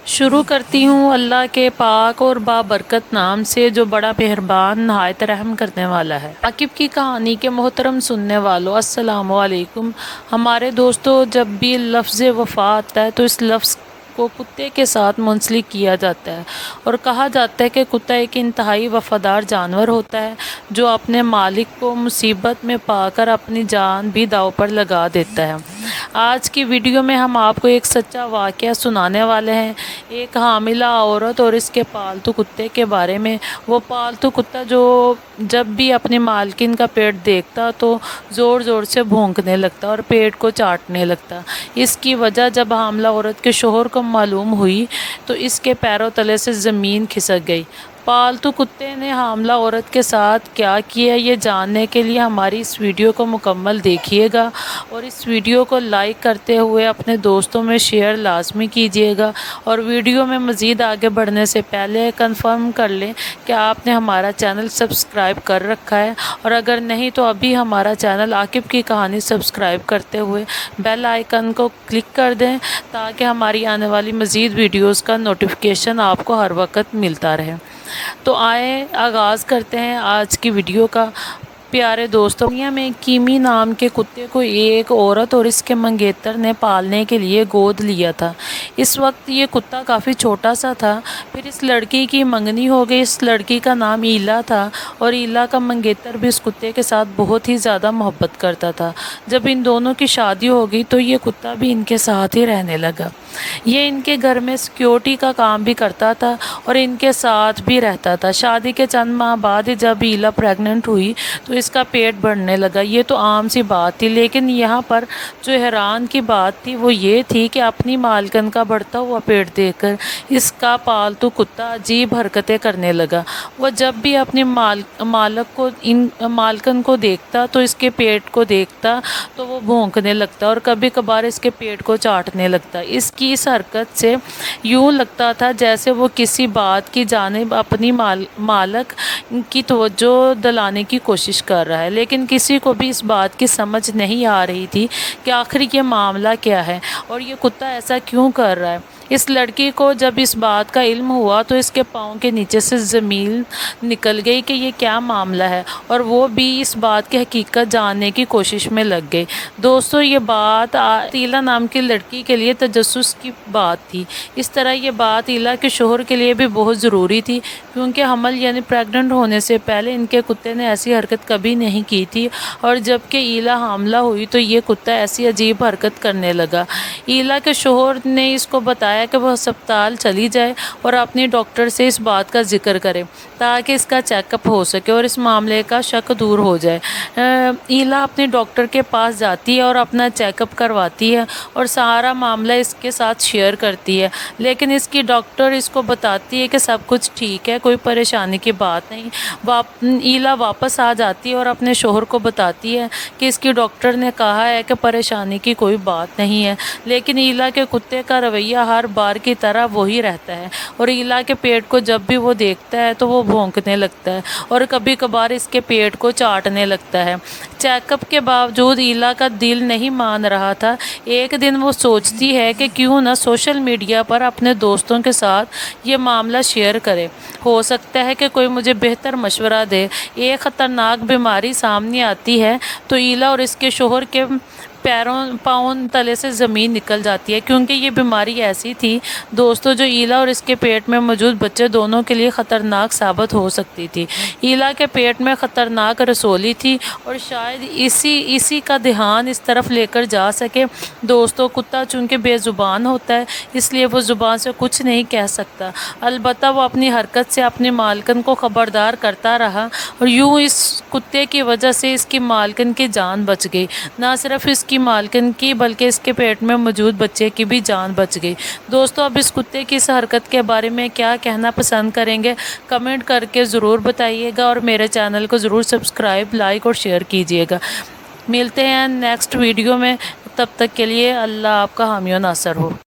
شروع کرتی ہوں اللہ کے پاک اور بابرکت نام سے جو بڑا مہربان نہایت رحم کرنے والا ہے۔ عاقب کی کہانی کے محترم سننے والوں، السلام علیکم۔ ہمارے دوستو، جب بھی لفظ وفا آتا ہے تو اس لفظ کو کتے کے ساتھ منسلک کیا جاتا ہے اور کہا جاتا ہے کہ کتا ایک انتہائی وفادار جانور ہوتا ہے جو اپنے مالک کو مصیبت میں پا کر اپنی جان بھی داؤ پر لگا دیتا ہے۔ آج کی ویڈیو میں ہم آپ کو ایک سچا واقعہ سنانے والے ہیں، ایک حاملہ عورت اور اس کے پالتو کتے کے بارے میں۔ وہ پالتو کتا جو جب بھی اپنی مالکن کا پیٹ دیکھتا تو زور زور سے بھونکنے لگتا اور پیٹ کو چاٹنے لگتا۔ اس کی وجہ جب حاملہ عورت کے شوہر کو معلوم ہوئی تو اس کے پیروں تلے سے زمین کھسک گئی۔ پالتو کتے نے حاملہ عورت کے ساتھ کیا کیا، یہ جاننے کے لیے ہماری اس ویڈیو کو مکمل دیکھیے گا اور اس ویڈیو کو لائک کرتے ہوئے اپنے دوستوں میں شیئر لازمی کیجیے گا، اور ویڈیو میں مزید آگے بڑھنے سے پہلے کنفرم کر لیں کہ آپ نے ہمارا چینل سبسکرائب کر رکھا ہے، اور اگر نہیں تو ابھی ہمارا چینل عاقب کی کہانی سبسکرائب کرتے ہوئے بیل آئیکن کو کلک کر دیں تاکہ ہماری آنے والی مزید ویڈیوز کا نوٹیفیکیشن آپ کو ہر وقت ملتا رہے۔ تو آئیں آغاز کرتے ہیں آج کی ویڈیو کا۔ پیارے دوستوں، دنیا میں کیمی نام کے کتے کو ایک عورت اور اس کے منگیتر نے پالنے کے لیے گود لیا تھا۔ اس وقت یہ کتا کافی چھوٹا سا تھا۔ پھر اس لڑکی کی منگنی ہو گئی۔ اس لڑکی کا نام ایلا تھا اور ایلا کا منگیتر بھی اس کتے کے ساتھ بہت ہی زیادہ محبت کرتا تھا۔ جب ان دونوں کی شادی ہو گئی تو یہ کتا بھی ان کے ساتھ ہی رہنے لگا۔ یہ ان کے گھر میں سیکیورٹی کا کام بھی کرتا تھا اور ان کے ساتھ بھی رہتا تھا۔ شادی کے چند ماہ بعد جب ایلا پریگننٹ ہوئی تو اس کا پیٹ بڑھنے لگا۔ یہ تو عام سی بات تھی، لیکن یہاں پر جو حیران کی بات تھی وہ یہ تھی کہ اپنی مالکن کا بڑھتا ہوا پیٹ دیکھ کر اس کا پالتو کتا عجیب حرکتیں کرنے لگا۔ وہ جب بھی اپنی مالکن کو دیکھتا تو اس کے پیٹ کو دیکھتا تو وہ بھونکنے لگتا اور کبھی کبھار اس کے پیٹ کو چاٹنے لگتا۔ اس کی اس حرکت سے یوں لگتا تھا جیسے وہ کسی بات کی جانب اپنی مالک کی توجہ دلانے کی کوشش کر رہا ہے، لیکن کسی کو بھی اس بات کی سمجھ نہیں آ رہی تھی کہ آخر یہ معاملہ کیا ہے اور یہ کتا ایسا کیوں کر رہا ہے۔ اس لڑکی کو جب اس بات کا علم ہوا تو اس کے پاؤں کے نیچے سے زمین نکل گئی کہ یہ کیا معاملہ ہے، اور وہ بھی اس بات کی حقیقت جاننے کی کوشش میں لگ گئی۔ دوستو، یہ بات ایلا نام کی لڑکی کے لیے تجسس کی بات تھی۔ اس طرح یہ بات ایلا کے شوہر کے لیے بھی بہت ضروری تھی، کیونکہ حمل یعنی پریگننٹ ہونے سے پہلے ان کے کتے نے ایسی حرکت کبھی نہیں کی تھی، اور جب کہ ایلا حاملہ ہوئی تو یہ کتا ایسی عجیب حرکت کرنے لگا۔ ایلا کے شوہر نے اس کو بتایا کہ وہ ہسپتال چلی جائے اور اپنی ڈاکٹر سے اس بات کا ذکر کرے تاکہ اس کا چیک اپ ہو سکے اور اس معاملے کا شک دور ہو جائے۔ ایلا اپنی ڈاکٹر کے پاس جاتی ہے اور اپنا چیک اپ کرواتی ہے اور سارا معاملہ اس کے ساتھ شیئر کرتی ہے، لیکن اس کی ڈاکٹر اس کو بتاتی ہے کہ سب کچھ ٹھیک ہے، کوئی پریشانی کی بات نہیں۔ ایلا واپس آ جاتی ہے اور اپنے شوہر کو بتاتی ہے کہ اس کی ڈاکٹر نے کہا ہے کہ پریشانی کی کوئی بات نہیں ہے، لیکن ایلا کے کتے کا رویہ ہر بار کی طرح وہی رہتا ہے، اور ایلا کے پیٹ کو جب بھی وہ دیکھتا ہے تو وہ بھونکنے لگتا ہے اور کبھی کبھار اس کے پیٹ کو چاٹنے لگتا ہے۔ چیک اپ کے باوجود ایلا کا دل نہیں مان رہا تھا۔ ایک دن وہ سوچتی ہے کہ کیوں نہ سوشل میڈیا پر اپنے دوستوں کے ساتھ یہ معاملہ شیئر کرے، ہو سکتا ہے کہ کوئی مجھے بہتر مشورہ دے۔ ایک خطرناک بیماری سامنے آتی ہے تو ایلا اور اس کے شوہر کے پاؤں تلے سے زمین نکل جاتی ہے، کیونکہ یہ بیماری ایسی تھی دوستو جو ایلا اور اس کے پیٹ میں موجود بچے دونوں کے لیے خطرناک ثابت ہو سکتی تھی۔ ایلا کے پیٹ میں خطرناک رسولی تھی اور شاید اسی کا دھیان اس طرف لے کر جا سکے۔ دوستو، کتا چونکہ بے زبان ہوتا ہے اس لیے وہ زبان سے کچھ نہیں کہہ سکتا، البتہ وہ اپنی حرکت سے اپنی مالکن کو خبردار کرتا رہا، اور یوں اس کتے کی وجہ سے اس کی مالکن کی جان بچ گئی۔ نہ صرف اس کی مالکن کی بلکہ اس کے پیٹ میں موجود بچے کی بھی جان بچ گئی۔ دوستو، اب اس کتے کی اس حرکت کے بارے میں کیا کہنا پسند کریں گے کمنٹ کر کے ضرور بتائیے گا، اور میرے چینل کو ضرور سبسکرائب، لائک اور شیئر کیجیے گا۔ ملتے ہیں نیکسٹ ویڈیو میں، تب تک کے لیے اللہ آپ کا حامی و ناصر ہو۔